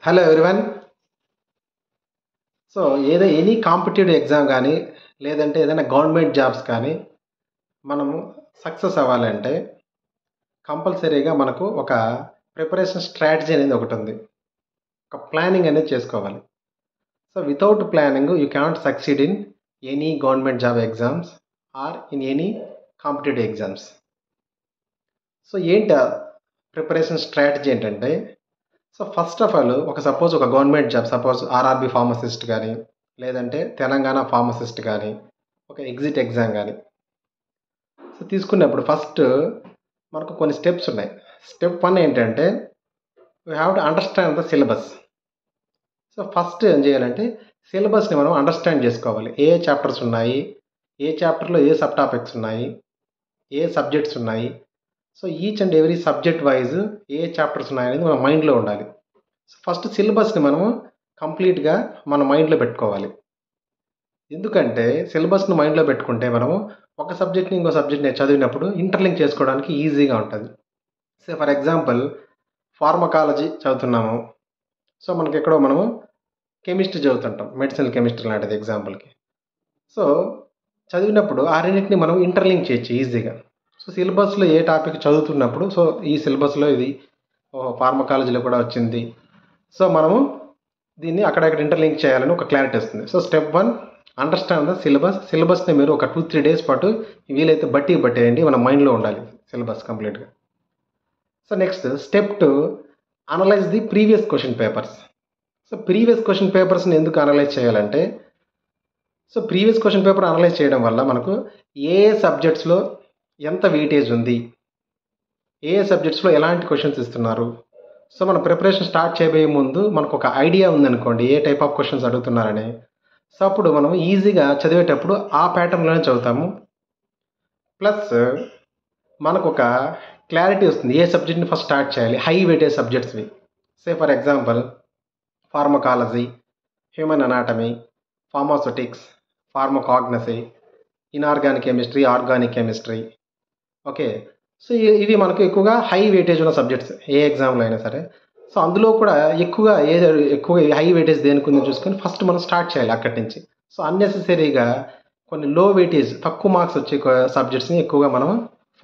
Hello everyone. So any competitive exam కానీ లేదంటే ఏదైనా గవర్నమెంట్ జాబ్స్ కానీ మనము సక్సెస్ అవ్వాలంటే కంపల్సరీగా మనకు ఒక ప్రిపరేషన్ స్ట్రాటజీ అనేది ఒకటి ఉంది. ఒక ప్లానింగ్ అనేది చేసుకోవాలి. So without planning you cannot succeed in any government job exams or in any competitive exams. So ఏంటి ప్రిపరేషన్ స్ట్రాటజీ ఏంటంటే, so first of all suppose ఒక government job, suppose RRB pharmacist కానీ లేదంటే తెలంగాణ ఫార్మసిస్ట్ కానీ ఒక exit exam కానీ so తీసుకున్నప్పుడు first మనకు కొన్ని స్టెప్స్ ఉన్నాయి. స్టెప్ 1 ఏంటంటే we have to understand the syllabus. So first ఏం చేయాలంటే సిలబస్ని మనం అండర్స్టాండ్ చేసుకోవాలి. ఏ చాప్టర్స్ ఉన్నాయి, ఏ చాప్టర్లో ఏ సబ్ టాపిక్స్ ఉన్నాయి, ఏ సబ్జెక్ట్స్ ఉన్నాయి. So each and every subject wise A chapters ఉన్నాయనేది మన మైండ్లో ఉండాలి. సో ఫస్ట్ సిలబస్ని మనము కంప్లీట్గా మన మైండ్లో పెట్టుకోవాలి. ఎందుకంటే సిలబస్ని మైండ్లో పెట్టుకుంటే మనము ఒక సబ్జెక్ట్ని ఇంకో సబ్జెక్ట్ని చదివినప్పుడు ఇంటర్లింక్ చేసుకోవడానికి ఈజీగా ఉంటుంది. సో ఫర్ ఎగ్జాంపుల్ ఫార్మకాలజీ చదువుతున్నాము, సో మనకి ఎక్కడో మనము కెమిస్ట్రీ చదువుతుంటాం, మెడిసినల్ కెమిస్ట్రీ లాంటిది ఎగ్జాంపుల్కి. సో చదివినప్పుడు ఆ రెండింటిని మనం ఇంటర్లింక్ చేయొచ్చు ఈజీగా. సో సిలబస్లో ఏ టాపిక్ చదువుతున్నప్పుడు సో ఈ సిలబస్లో ఇది ఫార్మకాలజీలో కూడా వచ్చింది, సో మనము దీన్ని అక్కడక్కడ ఇంటర్లింక్ చేయాలని ఒక క్లారిటీ వస్తుంది. So step 1 understand the syllabus. సిలబస్ని మీరు ఒక 2-3 డేస్ పాటు వీలైతే బట్టేయండి, మన మైండ్లో ఉండాలి సిలబస్ కంప్లీట్గా. So next step 2 analyse the previous question papers. So previous question పేపర్స్ని ఎందుకు అనలైజ్ చేయాలంటే, so previous question paper analyse చేయడం వల్ల మనకు ఏ సబ్జెక్ట్స్లో ఎంత వెయిటేజ్ ఉంది, ఏ సబ్జెక్ట్స్లో ఎలాంటి క్వశ్చన్స్ ఇస్తున్నారు. సో మన ప్రిపరేషన్ స్టార్ట్ చేయబోయే ముందు మనకు ఒక ఐడియా ఉందనుకోండి ఏ టైప్ ఆఫ్ క్వశ్చన్స్ అడుగుతున్నారని. సో అప్పుడు మనం ఈజీగా చదివేటప్పుడు ఆ ప్యాటర్న్లోనే చదువుతాము. ప్లస్ మనకు ఒక క్లారిటీ వస్తుంది ఏ సబ్జెక్ట్ని ఫస్ట్ స్టార్ట్ చేయాలి, హై వెయిటేజ్ సబ్జెక్ట్స్వి. Say for example pharmacology, human anatomy, pharmaceutics, pharmacognosy, inorganic chemistry, organic chemistry. Okay, so ఇవి మనకు ఎక్కువగా హై వెయిటేజ్ ఉన్న సబ్జెక్ట్స్ ఏ ఎగ్జామ్లో అయినా సరే. సో అందులో కూడా ఎక్కువ హై వెయిటేజ్ దేనికి ఉందో చూసుకొని ఫస్ట్ మనం స్టార్ట్ చేయాలి అక్కడి నుంచి. సో అన్నెసెసరీగా కొన్ని లో వెయిటేజ్ తక్కువ మార్క్స్ వచ్చే సబ్జెక్ట్స్ని ఎక్కువగా మనం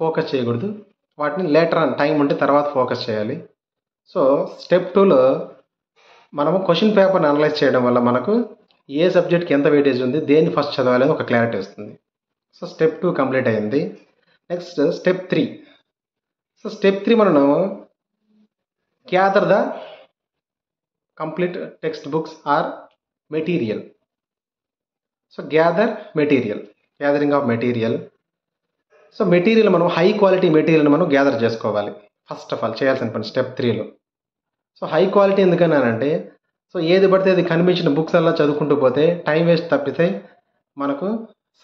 ఫోకస్ చేయకూడదు. వాటిని లేటర్ ఆన్ టైం ఉంటే తర్వాత ఫోకస్ చేయాలి. సో స్టెప్ 2లో మనము క్వశ్చన్ పేపర్ని అనలైజ్ చేయడం వల్ల మనకు ఏ సబ్జెక్ట్కి ఎంత వెయిటేజ్ ఉంది, దేన్ని ఫస్ట్ చదవాలి అని ఒక క్లారిటీ వస్తుంది. సో స్టెప్ 2 కంప్లీట్ అయింది. Next step 3. సో స్టెప్ 3 మనం gather the complete text books or material. So gathering of material. So material మనం హై క్వాలిటీ మెటీరియల్ మనం గ్యాదర్ చేసుకోవాలి. ఫస్ట్ ఆఫ్ ఆల్ చేయాల్సిన పని స్టెప్ 3లో. సో హై క్వాలిటీ ఎందుకన్నానంటే, so ఏది పడితే అది కనిపించిన బుక్స్ అలా చదువుకుంటూ పోతే టైం వేస్ట్ తప్పితే మనకు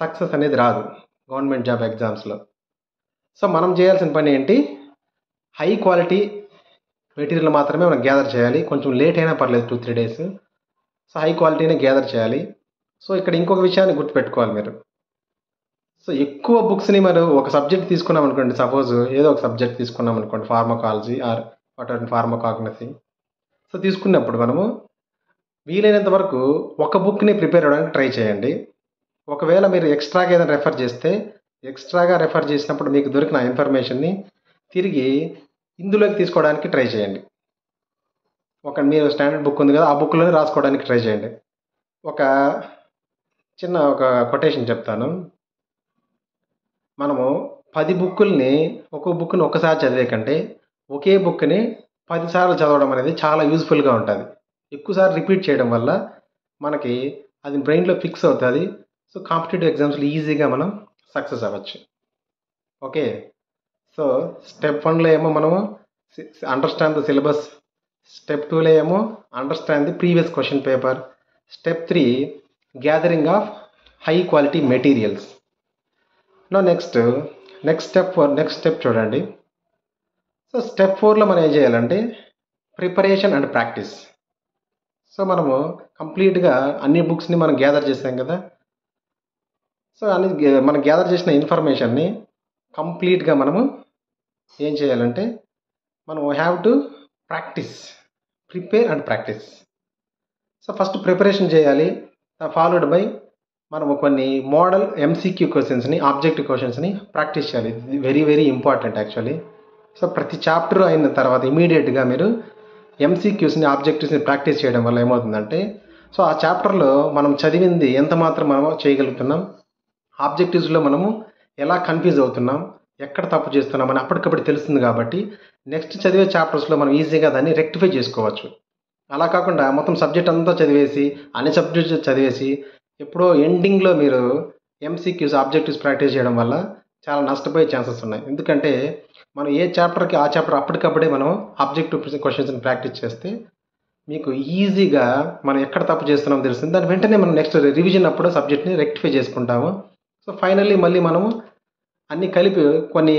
సక్సెస్ అనేది రాదు గవర్నమెంట్ జాబ్ ఎగ్జామ్స్లో. సో మనం చేయాల్సిన పని ఏంటి, హై క్వాలిటీ మెటీరియల్ మాత్రమే మనం గ్యాదర్ చేయాలి. కొంచెం లేట్ అయినా పర్లేదు 2-3 డేస్. సో హై క్వాలిటీనే గ్యాదర్ చేయాలి. సో ఇక్కడ ఇంకొక విషయాన్ని గుర్తుపెట్టుకోవాలి మీరు. సో ఎక్కువ బుక్స్ని మనం ఒక సబ్జెక్ట్ తీసుకున్నాం అనుకోండి, సపోజ్ ఏదో ఒక సబ్జెక్ట్ తీసుకున్నాం అనుకోండి, pharmacology or what pharmacognosy. So తీసుకున్నప్పుడు మనము వీలైనంత వరకు ఒక బుక్ని ప్రిపేర్ అవ్వడానికి ట్రై చేయండి. ఒకవేళ మీరు ఎక్స్ట్రాగా ఏదైనా రెఫర్ చేసినప్పుడు మీకు దొరికిన ఇన్ఫర్మేషన్ని తిరిగి ఇందులోకి తీసుకోవడానికి ట్రై చేయండి. మీరు స్టాండర్డ్ బుక్ ఉంది కదా, ఆ బుక్లోనే రాసుకోవడానికి ట్రై చేయండి. ఒక కొటేషన్ చెప్తాను. మనము 10 బుక్కుల్ని ఒక్కో బుక్ని ఒక్కసారి చదివే కంటే ఒకే బుక్ని 10 సార్లు చదవడం అనేది చాలా యూజ్ఫుల్గా ఉంటుంది. ఎక్కువసార్లు రిపీట్ చేయడం వల్ల మనకి అది బ్రెయిన్లో ఫిక్స్ అవుతుంది. సో కాంపిటేటివ్ ఎగ్జామ్స్లో ఈజీగా మనం సక్సెస్ అవ్వచ్చు. ఓకే, సో స్టెప్ 1లో ఏమో మనము అండర్స్టాండ్ ద సిలబస్, స్టెప్ 2లో ఏమో understand the previous question paper, step 3 gathering of high quality materials. Next step చూడండి. సో స్టెప్ 4లో మనం ఏం చేయాలంటే ప్రిపరేషన్ అండ్ ప్రాక్టీస్. సో మనము కంప్లీట్గా అన్ని బుక్స్ని మనం గ్యాదర్ చేసాం కదా. సో మనం గ్యాదర్ చేసిన ఇన్ఫర్మేషన్ని కంప్లీట్గా మనము ఏం చేయాలంటే మనం have to practice prepare and practice. So first preparation చేయాలి, ఫాలోడ్ బై మనము కొన్ని మోడల్ ఎంసీక్యూ క్వశ్చన్స్ని, ఆబ్జెక్టివ్ క్వశ్చన్స్ని ప్రాక్టీస్ చేయాలి. ఇది very very important actually. So ప్రతి చాప్టర్ అయిన తర్వాత ఇమీడియట్గా మీరు ఎంసీక్యూస్ని, ఆబ్జెక్టివ్స్ని ప్రాక్టీస్ చేయడం వల్ల ఏమవుతుందంటే, సో ఆ చాప్టర్లో మనం చదివింది ఎంత మాత్రం మనము చేయగలుగుతున్నాం, ఆబ్జెక్టివ్స్లో మనము ఎలా కన్ఫ్యూజ్ అవుతున్నాం, ఎక్కడ తప్పు చేస్తున్నాం అని అప్పటికప్పుడు తెలుస్తుంది. కాబట్టి నెక్స్ట్ చదివే చాప్టర్స్లో మనం ఈజీగా దాన్ని రెక్టిఫై చేసుకోవచ్చు. అలా కాకుండా మొత్తం సబ్జెక్ట్ అంతా చదివేసి, అన్ని సబ్జెక్ట్స్ చదివేసి ఎప్పుడో ఎండింగ్లో మీరు ఎంసీక్యూస్, ఆబ్జెక్టివ్స్ ప్రాక్టీస్ చేయడం వల్ల చాలా నష్టపోయే ఛాన్సెస్ ఉన్నాయి. ఎందుకంటే మనం ఏ చాప్టర్కి ఆ చాప్టర్ అప్పటికప్పుడే మనం ఆబ్జెక్టివ్ క్వశ్చన్స్ని ప్రాక్టీస్ చేస్తే మీకు ఈజీగా మనం ఎక్కడ తప్పు చేస్తున్నామో తెలుస్తుంది. దాని వెంటనే మనం నెక్స్ట్ రివిజన్ అప్పుడు సబ్జెక్ట్ని రెక్టిఫై చేసుకుంటాము. సో ఫైనల్లీ మళ్ళీ మనము అన్నీ కలిపి కొన్ని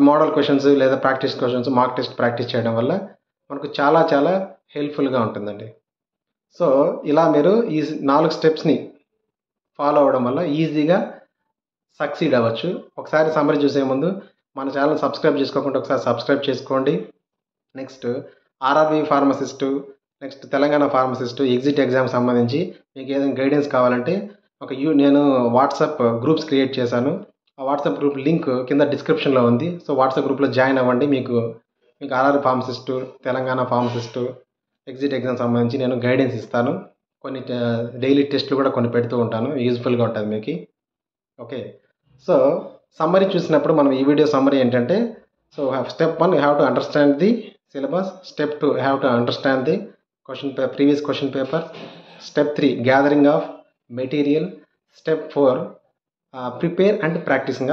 మోడల్ క్వశ్చన్స్ లేదా practice questions, mock test practice చేయడం వల్ల మనకు చాలా చాలా హెల్ప్ఫుల్గా ఉంటుందండి. సో ఇలా మీరు ఈ 4 స్టెప్స్ని ఫాలో అవ్వడం వల్ల ఈజీగా సక్సీడ్ అవ్వచ్చు. ఒకసారి సమ్మరీ చూసే ముందు మన ఛానల్ సబ్స్క్రైబ్ చేసుకోకుండా ఒకసారి సబ్స్క్రైబ్ చేసుకోండి. Next RRB pharmacist, next Telangana pharmacist exit exam సంబంధించి మీకు ఏదైనా గైడెన్స్ కావాలంటే నేను వాట్సాప్ గ్రూప్స్ క్రియేట్ చేశాను. ఆ వాట్సాప్ గ్రూప్ లింక్ కింద డిస్క్రిప్షన్లో ఉంది. సో వాట్సాప్ గ్రూప్లో జాయిన్ అవ్వండి. మీకు RRB pharmacist, Telangana pharmacist exit exam సంబంధించి నేను గైడెన్స్ ఇస్తాను. కొన్ని డైలీ టెస్ట్లు కూడా కొన్ని పెడుతూ ఉంటాను, యూజ్ఫుల్గా ఉంటుంది మీకు. ఓకే, సో సమ్మరీ చూసినప్పుడు మనం ఈ వీడియో సమ్మరీ ఏంటంటే, so step 1 you have to understand the syllabus. Step 2 you have to understand the previous question paper. Step 3 gathering of material. Step 4 prepare and practising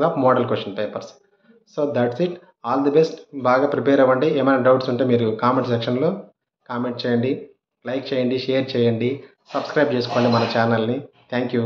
of model question papers. So that's it. All the best. బాగా prepare అవ్వండి. ఏమైనా doubts ఉంటే మీరు comment సెక్షన్లో comment చేయండి, like చేయండి, share చేయండి, subscribe చేసుకోండి మన ఛానల్ని. Thank you.